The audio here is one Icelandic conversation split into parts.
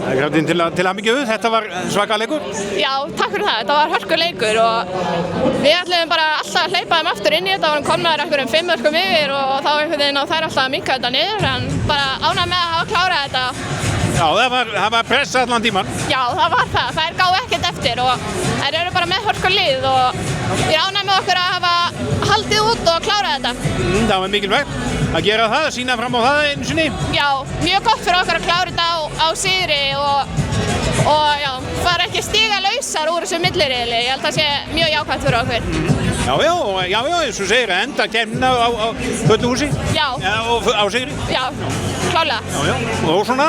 Kraftin til hamingju, þetta var svaka leikur. Já, takk fyrir það, þetta var hörkuleikur og við ætlum bara alltaf að hleypa þeim aftur inn í þetta, vorum komnar einhverjum 5 mörkum yfir og þá einhvern veginn á þær alltaf að minnka þetta niður en bara ánægð með að hafa klárað þetta. Já, það var press allan tíman. Já, það var það, þær gáðu ekkert eftir og þær eru bara með hörkulið og ég er ánægð með okkur að hafa haldið út og klárað þetta. Það var mikilvægt að gera það, sýna fram á það einu sinni. Já, mjög gott fyrir okkur að klára þetta á sigri og já, fara ekki stigalausar úr þessu milliriðli. Ég held að það sé mjög jákvæmt fyrir okkur. Já, eins og segir, enda keppnina á fullu húsi. Já. Og á sigri. Já, klárlega. Já, og svona,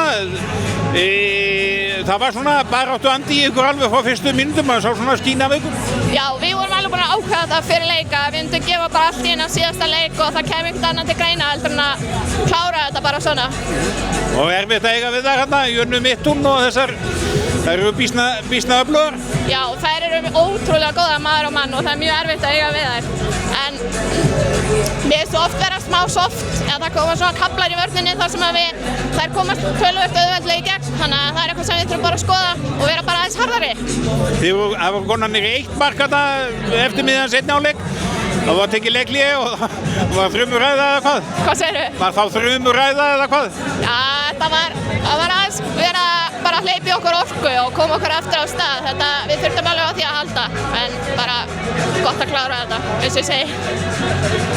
það var svona baráttu andi í ykkur alveg frá fyrstu mínútum, maður sá svona skína af ykkur. Já, við vorum alveg búin að ákveða þetta fyrir leika, við myndum gefa bara allt inn á síðasta leik og það kemur ekkert annað til greina heldur en að klára þetta bara svona. Og erfitt að eiga við það hérna, Jörnu Mittún og þær eru býsna öflugar. Já, þær eru ótrúlega góða maður og mann og það er mjög erfitt að eiga við þær. En mér finnst oft vera smá soft, það koma svona kaflar í vörninni þar sem að þær komast töluvert auðveldlega í gegn, þannig að það er eitthvað sem við þurfum bara að skoða og vera bara aðeins harðari. Þið hafa konarnir 1 mark þarna eftir miðjan seinni hálfleik. Það var tekið leikhlé og það var þrumuræða eða hvað? Hvað segirðu? Var þá þrumuræða eða hvað? Já, það var aðeins vera bara að hleypa í okkur orku og koma okkur aftur á stað. Við þurftum alveg á því að halda, en bara gott að klára þetta, eins og ég segi.